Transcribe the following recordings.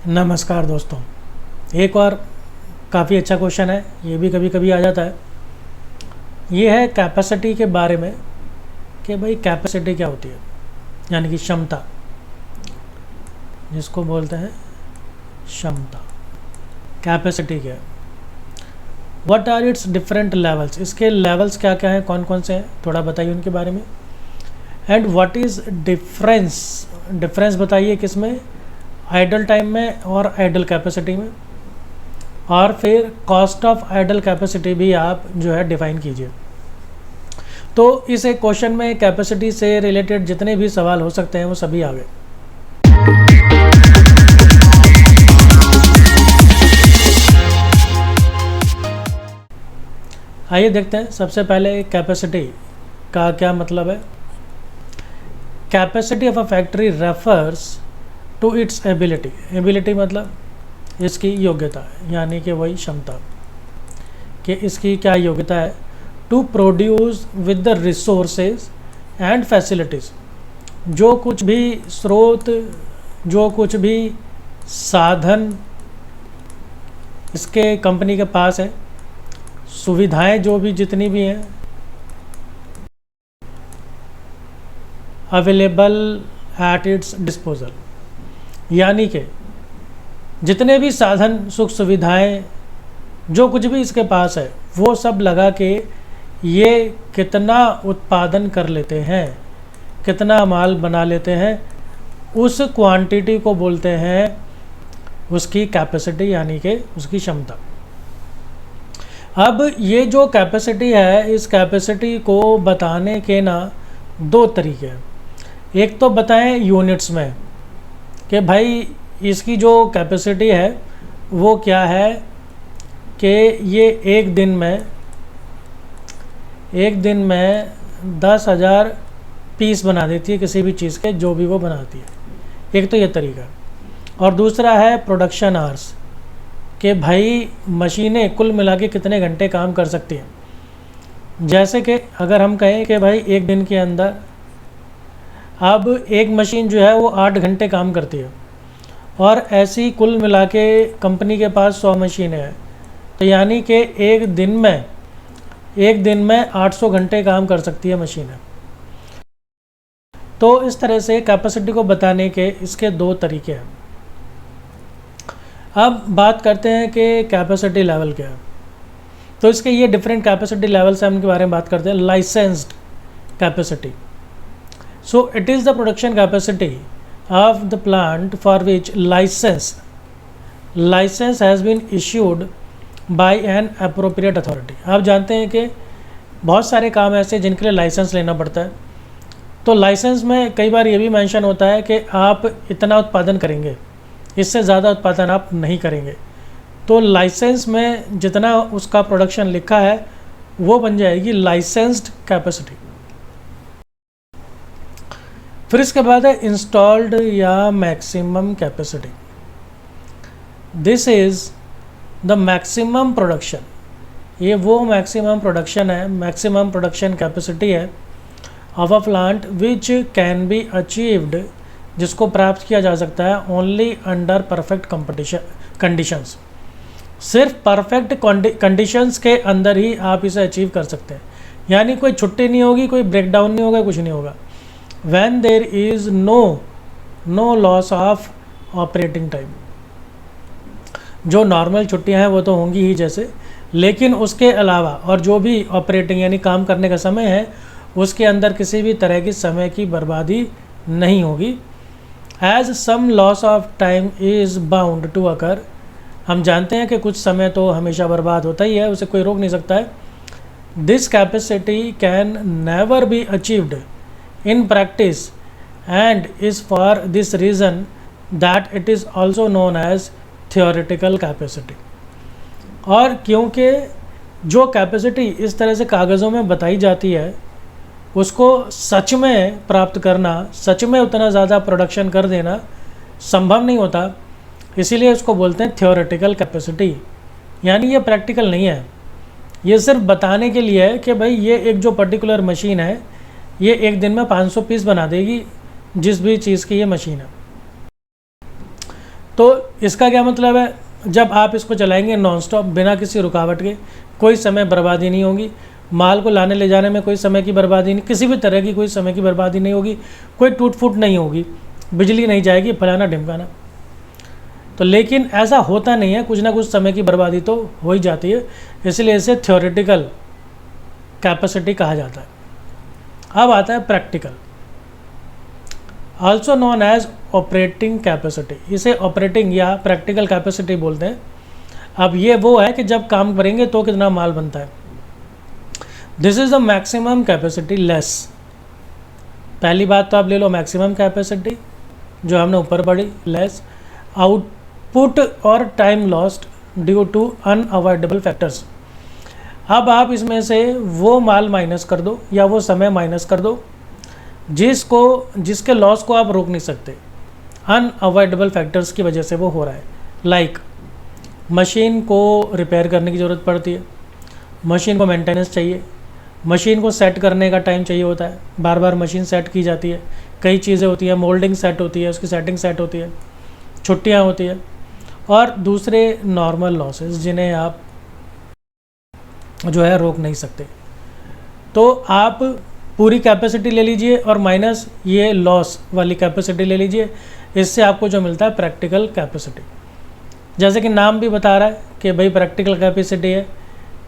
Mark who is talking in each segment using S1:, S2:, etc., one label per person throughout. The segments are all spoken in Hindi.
S1: नमस्कार दोस्तों। एक और काफ़ी अच्छा क्वेश्चन है, ये भी कभी कभी आ जाता है। ये है कैपेसिटी के बारे में कि भाई कैपेसिटी क्या होती है, यानी कि क्षमता, जिसको बोलते हैं क्षमता। कैपेसिटी क्या है, what are its different levels, इसके लेवल्स क्या क्या हैं, कौन कौन से हैं, थोड़ा बताइए उनके बारे में। एंड व्हाट इज़ डिफरेंस बताइए किसमें, आइडल टाइम में और आइडल कैपेसिटी में। और फिर कॉस्ट ऑफ आइडल कैपेसिटी भी आप जो है डिफाइन कीजिए। तो इस एक क्वेश्चन में कैपेसिटी से रिलेटेड जितने भी सवाल हो सकते हैं वो सभी आ गए। आइए देखते हैं। सबसे पहले कैपेसिटी का क्या मतलब है। Capacity of a factory refers to its ability मतलब इसकी योग्यता, यानी कि वही क्षमता कि इसकी क्या योग्यता है। To produce with the resources and facilities, जो कुछ भी स्रोत, जो कुछ भी साधन इसके कंपनी के पास है, सुविधाएं जो भी जितनी भी हैं अवेलेबल एट इट्स डिस्पोजल, यानी कि जितने भी साधन सुख सुविधाएं जो कुछ भी इसके पास है वो सब लगा के ये कितना उत्पादन कर लेते हैं, कितना माल बना लेते हैं, उस क्वांटिटी को बोलते हैं उसकी कैपेसिटी, यानी कि उसकी क्षमता। अब ये जो कैपेसिटी है, इस कैपेसिटी को बताने के ना दो तरीके हैं। एक तो बताएं यूनिट्स में कि भाई इसकी जो कैपेसिटी है वो क्या है, कि ये एक दिन में 10,000 पीस बना देती है किसी भी चीज़ के, जो भी वो बनाती है। एक तो ये तरीका। और दूसरा है प्रोडक्शन आवर्स, कि भाई मशीनें कुल मिला के कितने घंटे काम कर सकती हैं। जैसे कि अगर हम कहें कि भाई एक दिन के अंदर अब एक मशीन जो है वो 8 घंटे काम करती है, और ऐसी कुल मिला के कंपनी के पास 100 मशीनें हैं, तो यानी कि एक दिन में 800 घंटे काम कर सकती है मशीनें। तो इस तरह से कैपेसिटी को बताने के इसके दो तरीके हैं। अब बात करते हैं कि कैपेसिटी लेवल क्या है। तो इसके ये डिफरेंट कैपेसिटी लेवल्स हैं, उनके बारे में बात करते हैं। Licensed capacity, so it is the production capacity of the plant for which license has been issued by an appropriate authority। आप जानते हैं कि बहुत सारे काम ऐसे जिनके लिए लाइसेंस लेना पड़ता है। तो लाइसेंस में कई बार ये भी मेंशन होता है कि आप इतना उत्पादन करेंगे, इससे ज़्यादा उत्पादन आप नहीं करेंगे। तो लाइसेंस में जितना उसका प्रोडक्शन लिखा है वो बन जाएगी लाइसेंस्ड कैपेसिटी। फिर इसके बाद है इंस्टॉल्ड या maximum capacity. This is the maximum production, ये वो मैक्सिमम प्रोडक्शन है, मैक्सिमम प्रोडक्शन कैपेसिटी है of a plant which can be achieved, जिसको प्राप्त किया जा सकता है ओनली अंडर परफेक्ट कंडीशंस। सिर्फ परफेक्ट कंडीशंस के अंदर ही आप इसे अचीव कर सकते हैं, यानी कोई छुट्टी नहीं होगी, कोई ब्रेकडाउन नहीं होगा, कुछ नहीं होगा। when there is no loss of operating time, जो नॉर्मल छुट्टियां हैं वो तो होंगी ही जैसे, लेकिन उसके अलावा और जो भी ऑपरेटिंग यानी काम करने का समय है उसके अंदर किसी भी तरह की समय की बर्बादी नहीं होगी। As some loss of time is bound to occur, हम जानते हैं कि कुछ समय तो हमेशा बर्बाद होता ही है, उसे कोई रोक नहीं सकता है। This capacity can never be achieved in practice and is for this reason that it is also known as theoretical capacity। और क्योंकि जो कैपेसिटी इस तरह से कागज़ों में बताई जाती है उसको सच में प्राप्त करना, सच में उतना ज़्यादा प्रोडक्शन कर देना संभव नहीं होता, इसीलिए उसको बोलते हैं थियोरेटिकल कैपेसिटी। यानी ये प्रैक्टिकल नहीं है, ये सिर्फ बताने के लिए है कि भाई ये एक जो पर्टिकुलर मशीन है ये एक दिन में 500 पीस बना देगी, जिस भी चीज़ की ये मशीन है। तो इसका क्या मतलब है, जब आप इसको चलाएंगे नॉन स्टॉप बिना किसी रुकावट के, कोई समय बर्बादी नहीं होगी, माल को लाने ले जाने में कोई समय की बर्बादी नहीं, किसी भी तरह की कोई समय की बर्बादी नहीं होगी, कोई टूट फूट नहीं होगी, बिजली नहीं जाएगी, फलाना ढिमकाना। तो लेकिन ऐसा होता नहीं है, कुछ ना कुछ समय की बर्बादी तो हो ही जाती है, इसलिए इसे थ्योरेटिकल कैपेसिटी कहा जाता है। अब आता है practical, also known as operating capacity. इसे ऑपरेटिंग या प्रैक्टिकल कैपेसिटी बोलते हैं। अब ये वो है कि जब काम करेंगे तो कितना माल बनता है। This is the maximum capacity less. पहली बात तो आप ले लो मैक्सिमम कैपेसिटी जो हमने ऊपर पढ़ी, लेस आउटपुट और time lost due to unavoidable factors. अब आप इसमें से वो माल माइनस कर दो या वो समय माइनस कर दो जिसके लॉस को आप रोक नहीं सकते, अनअवॉइडेबल फैक्टर्स की वजह से वो हो रहा है। लाइक मशीन को रिपेयर करने की ज़रूरत पड़ती है, मशीन को मेंटेनेंस चाहिए, मशीन को सेट करने का टाइम चाहिए होता है, बार बार मशीन सेट की जाती है, कई चीज़ें होती हैं, मोल्डिंग सेट होती है, उसकी सेटिंग सेट होती है, छुट्टियाँ होती है, और दूसरे नॉर्मल लॉसेस जिन्हें आप जो है रोक नहीं सकते। तो आप पूरी कैपेसिटी ले लीजिए और माइनस ये लॉस वाली कैपेसिटी ले लीजिए, इससे आपको जो मिलता है प्रैक्टिकल कैपेसिटी। जैसे कि नाम भी बता रहा है कि भाई प्रैक्टिकल कैपेसिटी है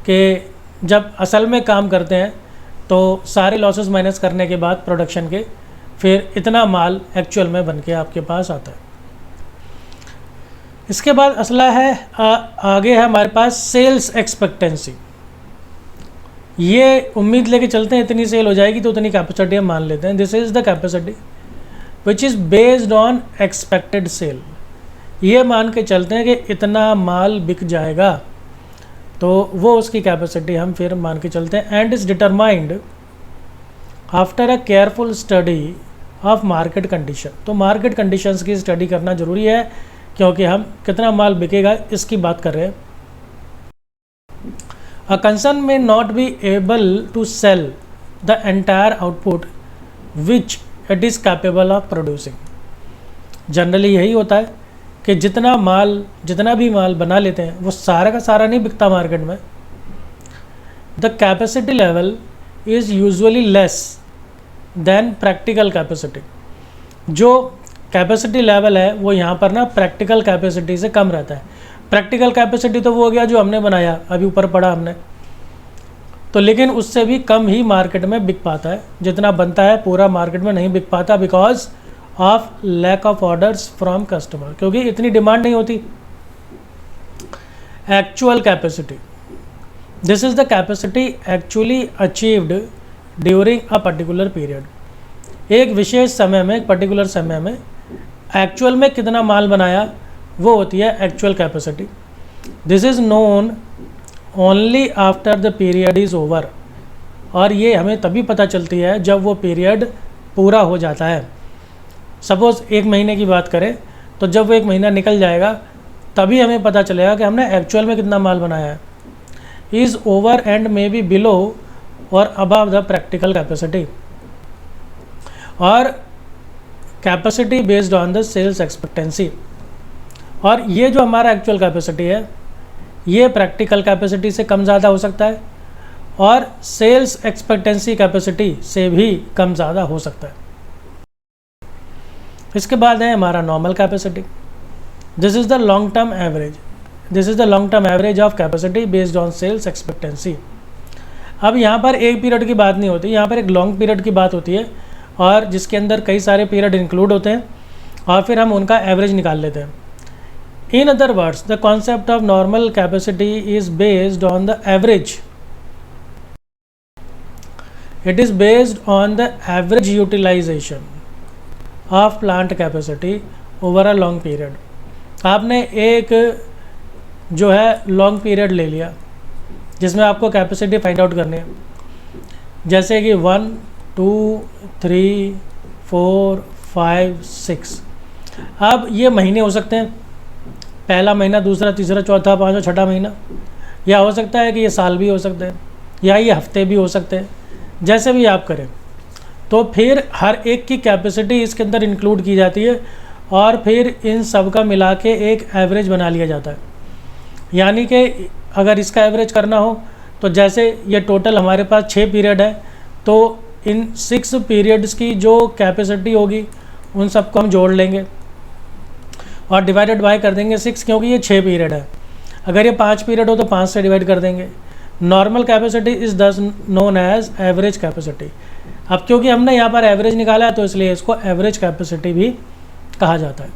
S1: कि जब असल में काम करते हैं तो सारे लॉसेस माइनस करने के बाद प्रोडक्शन के फिर इतना माल एक्चुअल में बन के आपके पास आता है। इसके बाद असला है आगे है हमारे पास सेल्स एक्सपेक्टेंसी। ये उम्मीद लेके चलते हैं इतनी सेल हो जाएगी तो उतनी कैपेसिटी हम मान लेते हैं। This is the capacity which is based on expected sale. ये मान के चलते हैं कि इतना माल बिक जाएगा, तो वो उसकी कैपेसिटी हम फिर मान के चलते हैं। And is determined after a careful study of market condition. तो मार्केट कंडीशंस की स्टडी करना ज़रूरी है क्योंकि हम कितना माल बिकेगा इसकी बात कर रहे हैं। A concern may not be able to sell the entire output which it is capable of producing. Generally यही होता है कि जितना भी माल बना लेते हैं वो सारा का सारा नहीं बिकता मार्केट में। The capacity level is usually less than practical capacity. जो कैपेसिटी लेवल है वो यहाँ पर ना प्रैक्टिकल कैपेसिटी से कम रहता है। प्रैक्टिकल कैपेसिटी तो वो हो गया जो हमने बनाया, अभी ऊपर पढ़ा हमने, तो लेकिन उससे भी कम ही मार्केट में बिक पाता है। जितना बनता है पूरा मार्केट में नहीं बिक पाता because of lack of orders from customer, क्योंकि इतनी डिमांड नहीं होती। Actual capacity, this is the capacity actually achieved during a particular period. एक विशेष समय में, एक पर्टिकुलर समय में एक्चुअल में कितना माल बनाया वो होती है actual capacity. This is known only after the period is over. और ये हमें तभी पता चलती है जब वो पीरियड पूरा हो जाता है। सपोज़ 1 महीने की बात करें तो जब वो 1 महीना निकल जाएगा तभी हमें पता चलेगा कि हमने एक्चुअल में कितना माल बनाया है। Is over and may be below और अबव द प्रैक्टिकल कैपेसिटी। और capacity based on the sales expectancy. और ये जो हमारा एक्चुअल कैपेसिटी है ये प्रैक्टिकल कैपेसिटी से कम ज़्यादा हो सकता है और सेल्स एक्सपेक्टेंसी कैपेसिटी से भी कम ज़्यादा हो सकता है। इसके बाद है हमारा normal capacity. This is the long term average. This is the long term average of capacity based on sales expectancy. अब यहाँ पर एक पीरियड की बात नहीं होती, यहाँ पर एक लॉन्ग पीरियड की बात होती है और जिसके अंदर कई सारे पीरियड इंक्लूड होते हैं और फिर हम उनका एवरेज निकाल लेते हैं। In other words, the concept of normal capacity is based on the average. It is based on the average utilization of plant capacity over a long period. आपने एक जो है लॉन्ग पीरियड ले लिया जिसमें आपको कैपेसिटी फाइंड आउट करनी है, जैसे कि 1, 2, 3, 4, 5, 6। अब ये महीने हो सकते हैं, पहला महीना, दूसरा, तीसरा, चौथा, पाँचवा, छठा महीना, या हो सकता है कि ये साल भी हो सकते हैं या ये हफ्ते भी हो सकते हैं, जैसे भी आप करें। तो फिर हर एक की कैपेसिटी इसके अंदर इंक्लूड की जाती है और फिर इन सब का मिला के एक एवरेज बना लिया जाता है। यानी कि अगर इसका एवरेज करना हो तो जैसे ये टोटल हमारे पास 6 पीरियड है, तो इन 6 पीरियड्स की जो कैपेसिटी होगी उन सबको हम जोड़ लेंगे और डिवाइडेड बाय कर देंगे 6, क्योंकि ये 6 पीरियड है। अगर ये 5 पीरियड हो तो 5 से डिवाइड कर देंगे। नॉर्मल कैपेसिटी इज़ दस नोन एज एवरेज कैपेसिटी। अब क्योंकि हमने यहाँ पर एवरेज निकाला है तो इसलिए इसको एवरेज कैपेसिटी भी कहा जाता है।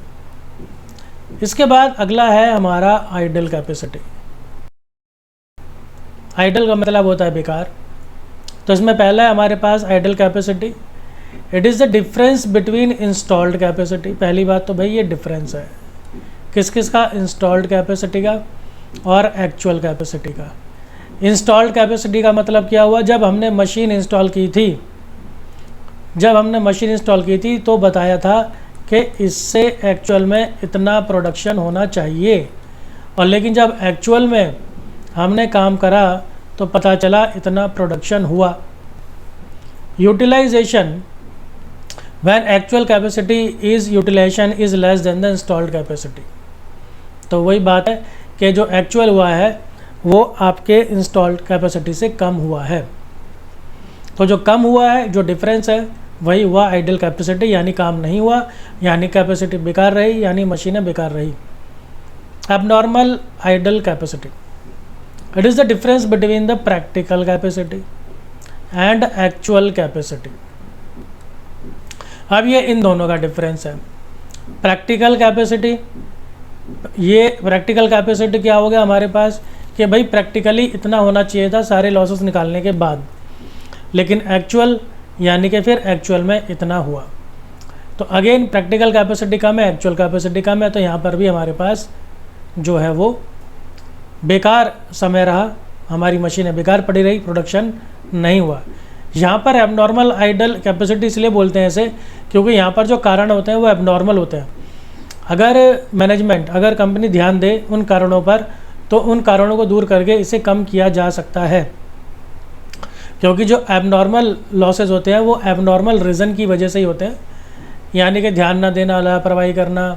S1: इसके बाद अगला है हमारा आइडल कैपेसिटी। आइडल का मतलब होता है बेकार। तो इसमें पहला है हमारे पास idle capacity. It is the difference between installed capacity. पहली बात तो भाई ये डिफरेंस है किस किस का, इंस्टॉल्ड कैपेसिटी का और एक्चुअल कैपेसिटी का। इंस्टॉल्ड कैपेसिटी का मतलब क्या हुआ, जब हमने मशीन इंस्टॉल की थी तो बताया था कि इससे एक्चुअल में इतना प्रोडक्शन होना चाहिए, और लेकिन जब एक्चुअल में हमने काम करा तो पता चला इतना प्रोडक्शन हुआ। Utilisation, when actual capacity is utilisation is less than the installed capacity. तो वही बात है कि जो एक्चुअल हुआ है वो आपके इंस्टॉल्ड कैपेसिटी से कम हुआ है। तो जो कम हुआ है, जो डिफरेंस है, वही हुआ आइडल कैपेसिटी, यानी काम नहीं हुआ, यानी कैपेसिटी बेकार रही, यानी मशीनें बेकार रही। Abnormal idol capacity, it is the difference between the practical capacity and actual capacity. अब ये इन दोनों का डिफरेंस है। प्रैक्टिकल कैपेसिटी, ये प्रैक्टिकल कैपेसिटी क्या हो गया हमारे पास कि भाई प्रैक्टिकली इतना होना चाहिए था सारे लॉसेस निकालने के बाद, लेकिन एक्चुअल यानी कि फिर एक्चुअल में इतना हुआ। तो अगेन प्रैक्टिकल कैपेसिटी कम है, एक्चुअल कैपेसिटी कम है, तो यहाँ पर भी हमारे पास जो है वो बेकार समय रहा, हमारी मशीनें बेकार पड़ी रही, प्रोडक्शन नहीं हुआ। यहाँ पर एबनॉर्मल आइडल कैपेसिटी इसलिए बोलते हैं ऐसे क्योंकि यहाँ पर जो कारण होते हैं वो एबनॉर्मल होते हैं। अगर मैनेजमेंट, अगर कंपनी ध्यान दे उन कारणों पर, तो उन कारणों को दूर करके इसे कम किया जा सकता है, क्योंकि जो एबनॉर्मल लॉसेज होते हैं वो एबनॉर्मल रीज़न की वजह से ही होते हैं, यानी कि ध्यान ना देना, लापरवाही करना,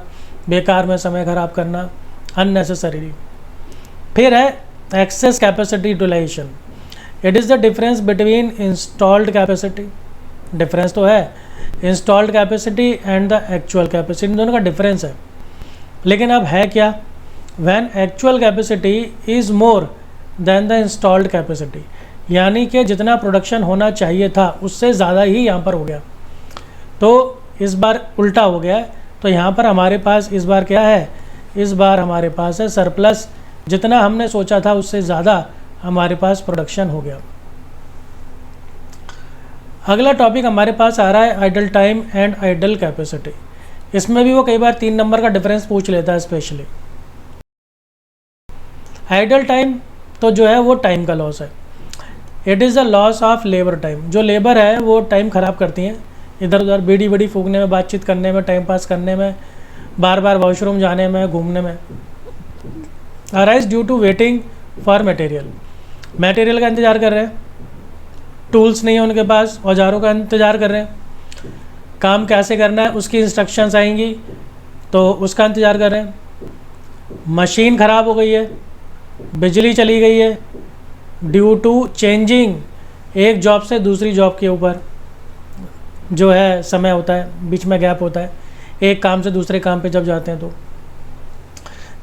S1: बेकार में समय ख़राब करना, अननेसेसरी। फिर है excess capacity utilisation. It is the difference between installed capacity, difference तो है, installed capacity and the actual capacity, इन दोनों का डिफरेंस है। लेकिन अब है क्या, when actual capacity is more than the installed capacity, यानी कि जितना प्रोडक्शन होना चाहिए था उससे ज़्यादा ही यहाँ पर हो गया। तो इस बार उल्टा हो गया। तो यहाँ पर हमारे पास इस बार क्या है, इस बार हमारे पास है सरप्लस, जितना हमने सोचा था उससे ज़्यादा हमारे पास प्रोडक्शन हो गया। अगला टॉपिक हमारे पास आ रहा है idle time and idle capacity. इसमें भी वो कई बार 3 नंबर का डिफरेंस पूछ लेता है स्पेशली। आइडल टाइम तो जो है वो टाइम का लॉस है। It is the loss of labour time. जो लेबर है वो टाइम ख़राब करती हैं, इधर उधर बीड़ी बड़ी फूकने में, बातचीत करने में, टाइम पास करने में, बार बार वॉशरूम जाने में, घूमने में। Arise due to waiting for material, material का इंतज़ार कर रहे हैं, टूल्स नहीं है उनके पास, औजारों का इंतज़ार कर रहे हैं, काम कैसे करना है उसकी इंस्ट्रक्शंस आएंगी तो उसका इंतज़ार कर रहे हैं, मशीन ख़राब हो गई है, बिजली चली गई है, ड्यू टू चेंजिंग, एक जॉब से दूसरी जॉब के ऊपर जो है समय होता है, बीच में गैप होता है, एक काम से दूसरे काम पे जब जाते हैं तो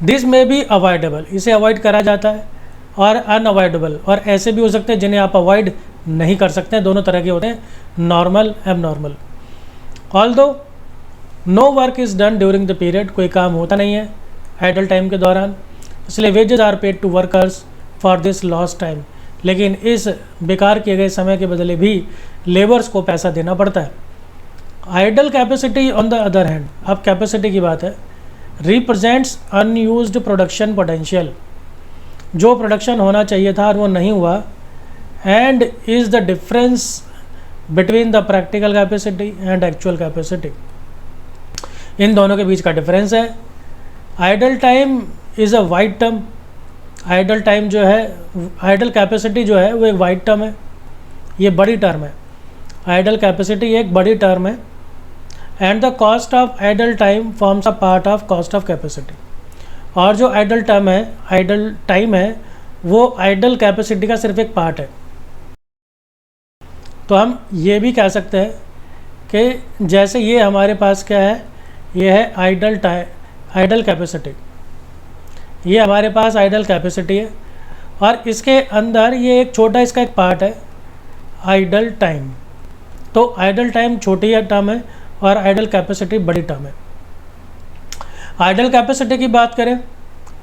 S1: दिस में बी अवॉइडेबल, इसे अवॉइड करा जाता है, और अनअवॉइडेबल, और ऐसे भी हो सकते हैं जिन्हें आप अवॉइड नहीं कर सकते हैं। दोनों तरह के होते हैं, normal, abnormal. Although no work is done during the period, कोई काम होता नहीं है आइडल टाइम के दौरान, इसलिए wages are paid to workers for this loss time, लेकिन इस बेकार किए गए समय के बदले भी लेबर्स को पैसा देना पड़ता है। Idle capacity on the other hand, अब कैपेसिटी की बात है, रिप्रेजेंट्स अनयूज्ड प्रोडक्शन पोटेंशियल, जो प्रोडक्शन होना चाहिए था और वो नहीं हुआ, and is the difference between the practical capacity and actual capacity, इन दोनों के बीच का डिफरेंस है। Idle time is a wide term, idle time जो है, आइडल कैपेसिटी जो है वो एक वाइड टर्म है, ये बड़ी टर्म है। आइडल कैपेसिटी एक बड़ी टर्म है, and the cost of idle time forms a part of cost of capacity. और जो आइडल टाइम है वो आइडल कैपेसिटी का सिर्फ एक पार्ट है। तो हम ये भी कह सकते हैं कि जैसे ये हमारे पास क्या है, ये है आइडल कैपेसिटी, ये हमारे पास आइडल कैपेसिटी है और इसके अंदर ये एक छोटा इसका एक पार्ट है आइडल टाइम। तो आइडल टाइम छोटी टर्म है और आइडल कैपेसिटी बड़ी टर्म है। आइडल कैपेसिटी की बात करें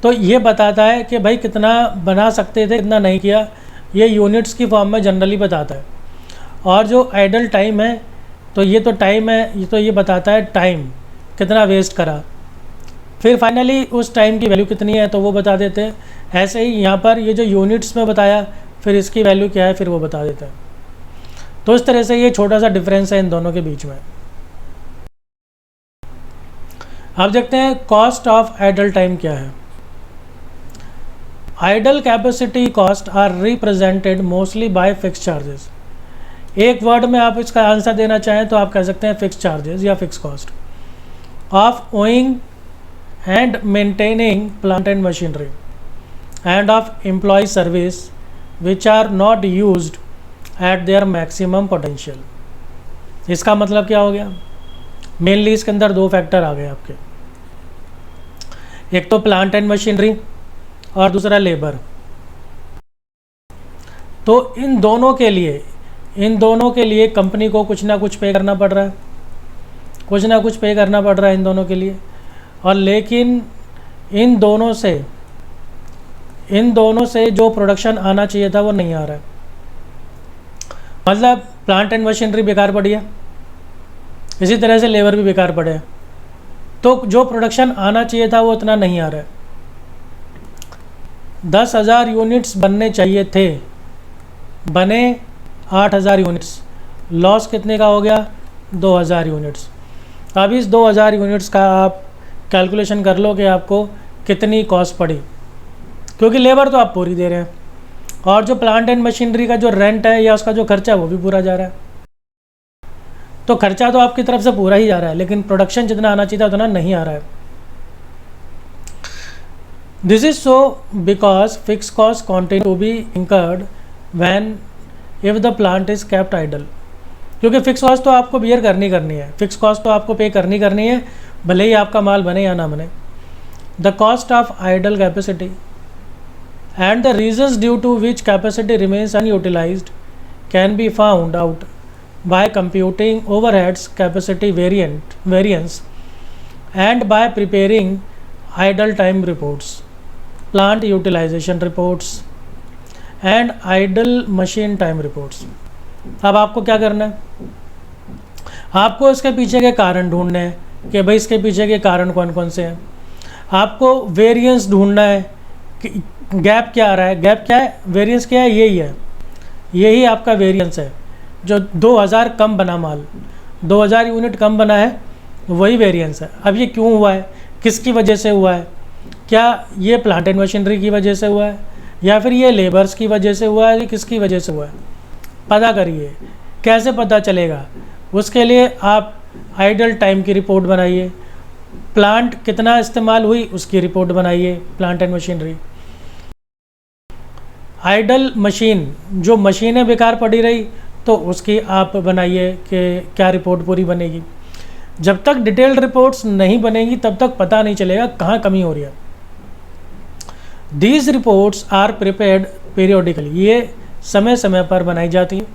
S1: तो ये बताता है कि भाई कितना बना सकते थे, कितना नहीं किया, ये यूनिट्स की फॉर्म में जनरली बताता है। और जो आइडल टाइम है तो ये तो टाइम है, ये तो ये बताता है टाइम कितना वेस्ट करा, फिर फाइनली उस टाइम की वैल्यू कितनी है तो वो बता देते हैं। ऐसे ही यहाँ पर ये जो यूनिट्स में बताया फिर इसकी वैल्यू क्या है फिर वो बता देता है। तो इस तरह से ये छोटा सा डिफरेंस है इन दोनों के बीच में। अब देखते हैं कॉस्ट ऑफ आइडल टाइम क्या है। Idle capacity cost are represented mostly by fix charges. एक वर्ड में आप इसका आंसर देना चाहें तो आप कह सकते हैं फिक्स चार्जेस या fix cost of owing and maintaining plant and machinery and of employ service which are not used at their maximum potential. इसका मतलब क्या हो गया, मेनली इसके अंदर दो फैक्टर आ गए आपके, एक तो प्लांट एंड मशीनरी और दूसरा लेबर। तो इन दोनों के लिए कंपनी को कुछ ना कुछ पे करना पड़ रहा है, कुछ ना कुछ पे करना पड़ रहा है इन दोनों के लिए। और लेकिन इन दोनों से जो प्रोडक्शन आना चाहिए था वो नहीं आ रहा है, मतलब प्लांट एंड मशीनरी बेकार पड़ी है, इसी तरह से लेबर भी बेकार पड़े हैं। तो जो प्रोडक्शन आना चाहिए था वो उतना नहीं आ रहा है। 10,000 यूनिट्स बनने चाहिए थे, बने 8,000 यूनिट्स, लॉस कितने का हो गया 2,000 यूनिट्स। अब इस 2,000 यूनिट्स का आप कैलकुलेशन कर लो कि आपको कितनी कॉस्ट पड़ी, क्योंकि लेबर तो आप पूरी दे रहे हैं और जो प्लांट एंड मशीनरी का जो रेंट है या उसका जो खर्चा है वो भी पूरा जा रहा है। तो खर्चा तो आपकी तरफ से पूरा ही जा रहा है, लेकिन प्रोडक्शन जितना आना चाहिए था उतना नहीं आ रहा है। This is so because fix cost continue to be incurred when if the plant is kept idle. क्योंकि फिक्स कॉस्ट तो आपको बियर करनी है, फिक्स कॉस्ट तो आपको पे करनी है, भले ही आपका माल बने या ना बने। The cost of idle capacity and the reasons due to which capacity remains unutilised can be found out by computing overheads capacity variance and by preparing idle time reports, plant utilization reports and idle machine time reports। अब आपको क्या करना है, आपको इसके पीछे के कारण ढूंढने हैं कि भाई इसके पीछे के कारण कौन कौन से हैं। आपको वेरिएंस ढूंढना है कि गैप क्या आ रहा है, गैप क्या है, वेरिएंस क्या है, यही आपका वेरिएंस है। जो 2,000 कम बना माल, 2,000 यूनिट कम बना है, वही वेरिएंस है। अब ये क्यों हुआ है, किसकी वजह से हुआ है, क्या ये प्लांट एंड मशीनरी की वजह से हुआ है या फिर ये लेबर्स की वजह से हुआ है, या किसकी वजह से हुआ है, पता करिए। कैसे पता चलेगा, उसके लिए आप आइडल टाइम की रिपोर्ट बनाइए, प्लांट कितना इस्तेमाल हुई उसकी रिपोर्ट बनाइए, plant and machinery. Idle machine, जो मशीनें बेकार पड़ी रही तो उसकी आप बनाइए कि क्या रिपोर्ट पूरी बनेगी। जब तक डिटेल्ड रिपोर्ट्स नहीं बनेगी तब तक पता नहीं चलेगा कहाँ कमी हो रही है। These reports are prepared periodically, ये समय समय पर बनाई जाती हैं,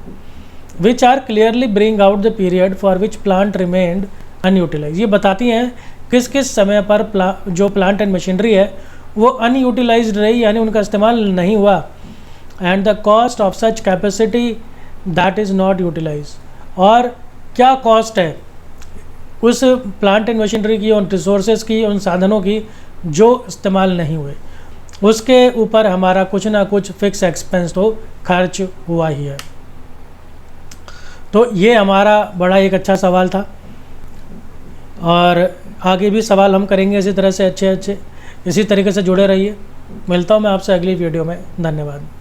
S1: which are clearly bring out the period for which plant remained unutilise. ये बताती हैं किस किस समय पर जो प्लांट एंड मशीनरी है वो अनयूटिलाइज्ड रही, यानी उनका इस्तेमाल नहीं हुआ, and the cost of such capacity that is not utilise. और क्या कॉस्ट है उस प्लांट एंड मशीनरी की, उन रिसोर्सेज की, उन साधनों की जो इस्तेमाल नहीं हुए, उसके ऊपर हमारा कुछ ना कुछ फिक्स एक्सपेंस तो खर्च हुआ ही है। तो ये हमारा बड़ा एक अच्छा सवाल था और आगे भी सवाल हम करेंगे इसी तरह से अच्छे इसी तरीके से जुड़े रहिए। मिलता हूँ मैं आपसे अगली वीडियो में। धन्यवाद।